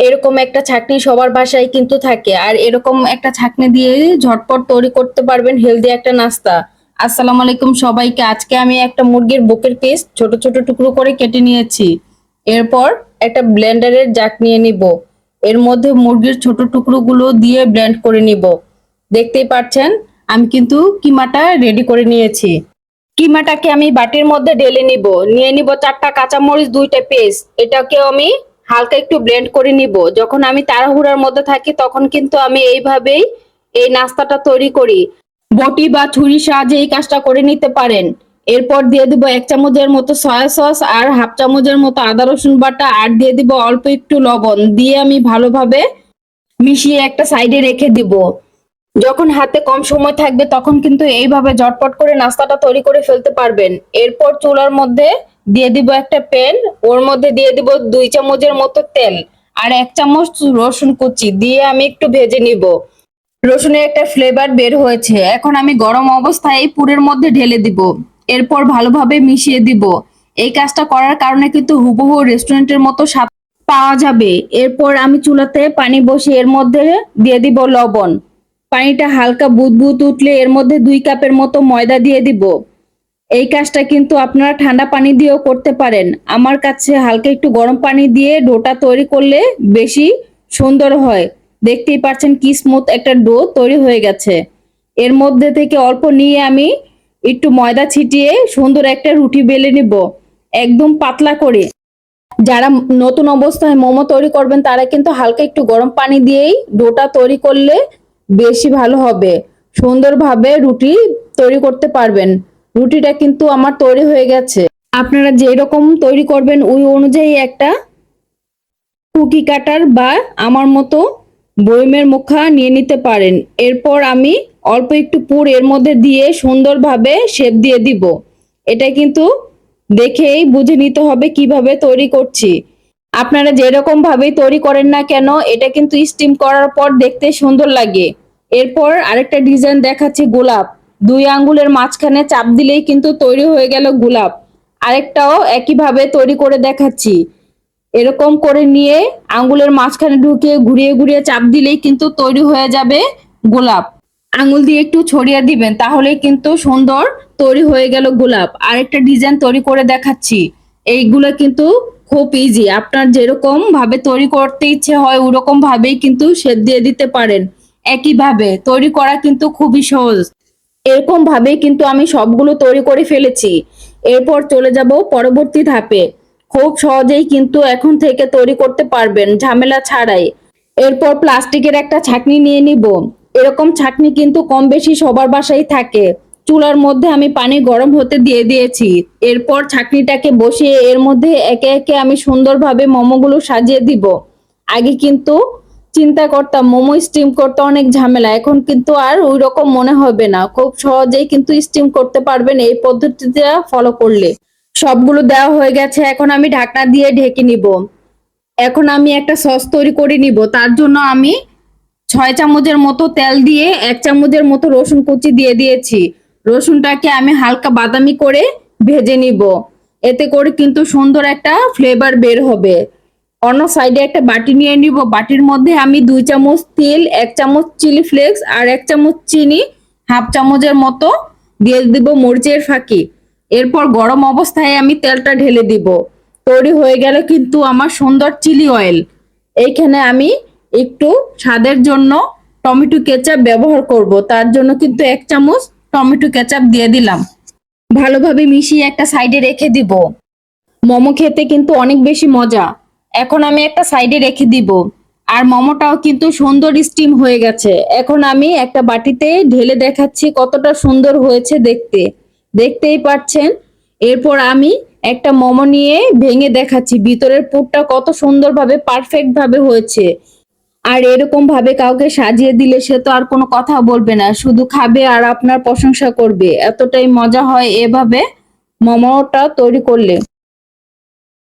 এরকম একটা ছাঁকনি সবার বাসায় কিন্তু থাকে, আর এরকম একটা ছাঁকনি দিয়ে ঝটপট তৈরি করতে পারবেন হেলদি একটা নাস্তা। আসসালামু আলাইকুম সবাইকে। আজকে আমি একটা মুরগির বুকের পিস ছোট ছোট টুকরো করে কেটে নিয়েছি। এরপর একটা ব্লেন্ডারের জাক নিয়ে নিব। এর মধ্যে মুরগির ছোট টুকরোগুলো দিয়ে ব্লেন্ড করে নিব। দেখতেই পাচ্ছেন আমি কিন্তু কিমাটা রেডি করে নিয়েছি। কিমাটাকে আমি বাটির মধ্যে ঢেলে নিব। নিয়ে নিব 4টা কাঁচামরিচ, 2টা পেস্ট। এটাকেও আমি হালকা একটু ব্লেন্ড করে নিব। যখন আমি তাড়াহুড়ার মধ্যে থাকি তখন কিন্তু আমি এইভাবেই এই নাস্তাটা তৈরি করি। বটি বা ছুরির সাহায্যে এই কাজটা করে নিতে পারেন। এরপর দিয়ে দিব 1 চামচের মতো সয়া সস আর হাফ চামচের মতো আদা রসুন বাটা, আর দিয়ে দিব অল্প একটু লবণ। দিয়ে আমি ভালোভাবে মিশিয়ে একটা সাইডে রেখে দিব। যখন হাতে কম সময় থাকবে তখন কিন্তু এইভাবে ঝটপট করে নাস্তাটা তৈরি করে ফেলতে পারবেন। এরপর চুলার মধ্যে দিয়ে দিব একটা প্যান। ওর মধ্যে দিয়ে দিব 2 চামচের মতো তেল আর 1 চামচ রসুন কুচি দিয়ে আমি একটু ভেজে নিব। রসুনের একটা ফ্লেভার বের হয়েছে, এখন আমি গরম অবস্থায় এই পুরের মধ্যে ঢেলে দিব। এরপর ভালোভাবে মিশিয়ে দিব। এই কাজটা করার কারণে কিন্তু হুবহু রেস্টুরেন্টের মতো স্বাদ পাওয়া যাবে। এরপর আমি চুলাতে পানি বসিয়ে এর মধ্যে দিয়ে দিব লবণ। পানিটা হালকা বুদবুদ উঠলে এর মধ্যে 2 কাপের মতো ময়দা দিয়ে দিব। এই কাজটা কিন্তু আপনারা ঠান্ডা পানি দিয়েও করতে পারেন। আমার কাছে হালকা একটু গরম পানি দিয়ে ডোটা তৈরি করলে বেশি সুন্দর হয়। দেখতেই পাচ্ছেন কি স্মুথ একটা ডো তৈরি হয়ে গেছে। এর মধ্যে থেকে অল্প নিয়ে আমি একটু ময়দা ছিটিয়ে সুন্দর একটা রুটি বেলে নিব, একদম পাতলা করে। যারা নতুন অবস্থায় মোমো তৈরি করবেন তারা কিন্তু হালকা একটু গরম পানি দিয়েই ডোটা তৈরি করলে বেশি ভালো হবে। সুন্দরভাবে রুটি তৈরি করতে পারবেন। রুটিটা কিন্তু আমার তৈরি হয়ে গেছে। আপনারা যেরকম তৈরি করবেন ওই অনুযায়ী একটা কুকি কাটার বা আমার মতো বয়মের মুখা নিয়ে নিতে পারেন। এরপর আমি অল্প একটু পুর এর মধ্যে দিয়ে সুন্দরভাবে শেপ দিয়ে দিব। এটা কিন্তু দেখেই বুঝে নিতে হবে কিভাবে তৈরি করছি। আপনারা যেরকম ভাবেই তৈরি করেন না কেন এটা কিন্তু স্টিম করার পর দেখতে সুন্দর লাগে। এরপর আরেকটা ডিজাইন দেখাচ্ছি, গোলাপ। 2 আঙ্গুলের মাঝখানে চাপ দিলেই কিন্তু তৈরি হয়ে গেল গোলাপ। আরেকটাও একইভাবে তৈরি করে দেখাচ্ছি। এরকম করে নিয়ে আঙ্গুলের মাঝখানে ঢুকিয়ে ঘুরিয়ে ঘুরিয়ে চাপ দিলেই কিন্তু তৈরি হয়ে যাবে গোলাপ। আঙ্গুল দিয়ে একটু ছড়িয়ে দিবেন তাহলেই কিন্তু সুন্দর তৈরি হয়ে গেল গোলাপ। আরেকটা ডিজাইন তৈরি করে দেখাচ্ছি। এইগুলো কিন্তু খুব ইজি। আপনার যেরকম ভাবে তৈরি করতে ইচ্ছে হয় ওরকম ভাবেই কিন্তু শেপ দিয়ে দিতে পারেন। একইভাবে তৈরি করা কিন্তু খুবই সহজ। এরকম ভাবেই কিন্তু আমি সবগুলো তৈরি করে ফেলেছি। এরপর চলে যাব পরবর্তী ধাপে। খুব সহজেই কিন্তু এখন থেকে তৈরি করতে পারবেন ঝামেলা ছাড়াই। এরপর প্লাস্টিকের একটা ছাঁকনি নিয়ে নিব। এরকম ছাঁকনি কিন্তু কম বেশি সবার বাসায় থাকে। চুলার মধ্যে আমি পানি গরম হতে দিয়ে দিয়েছি। এরপর ছাঁকনিটাকে বসিয়ে এর মধ্যে একে একে আমি সুন্দরভাবে মোমোগুলো সাজিয়ে দিব। আগে কিন্তু চিন্তা করতাম মোমো স্টিম করতে অনেক ঝামেলা, এখন কিন্তু আর ওই রকম মনে হবে না। খুব সহজেই কিন্তু স্টিম করতে পারবেন এই পদ্ধতিটা ফলো করলে। সবগুলো দেওয়া হয়ে গেছে, এখন আমি ঢাকনা দিয়ে ঢেকে নিব। এখন আমি একটা সস তৈরি করে নিব। তার জন্য আমি 6 চামচের মতো তেল দিয়ে 1 চামচের মতো রসুন কুচি দিয়ে দিয়েছি। রসুনটাকে আমি হালকা বাদামি করে ভেজে নিব। এতে করে কিন্তু সুন্দর একটা ফ্লেভার বের হবে। অন্য সাইডে একটা বাটি নিয়ে নিব। বাটির মধ্যে আমি 2 চামচ তেল, 1 চামচ চিলি ফ্লেক্স আর 1 চামচ চিনি, হাফ চামচের মতো দিয়ে দিব মরিচের ফাঁকি। এরপর গরম অবস্থায় আমি তেলটা ঢেলে দিব। তৈরি হয়ে গেল কিন্তু আমার সুন্দর চিলি অয়েল। এইখানে আমি একটু স্বাদের জন্য টমেটো কেচাপ ব্যবহার করব। তার জন্য কিন্তু 1 চামচ টমেটো কেচাপ দিয়ে দিলাম। ভালোভাবে মিশিয়ে একটা সাইডে রেখে দিব। মোমো খেতে কিন্তু অনেক বেশি মজা। এখন আমি একটা সাইডে রেখে দিব। আর মোমোটাও কিন্তু সুন্দর স্টিম হয়ে গেছে। এখন আমি একটা বাটিতে ঢেলে দেখাচ্ছি কতটা সুন্দর হয়েছে দেখতে। দেখতেই পাচ্ছেন। এরপর আমি একটা মোমো নিয়ে ভেঙে দেখাচ্ছি ভিতরের পুরটা কত সুন্দরভাবে পারফেক্ট ভাবে হয়েছে। আর এরকম ভাবে কাউকে সাজিয়ে দিলে সে তো আর কোনো কথা বলবে না, শুধু খাবে আর আপনার প্রশংসা করবে। এতটাই মজা হয় এভাবে মোমোটা তৈরি করলে।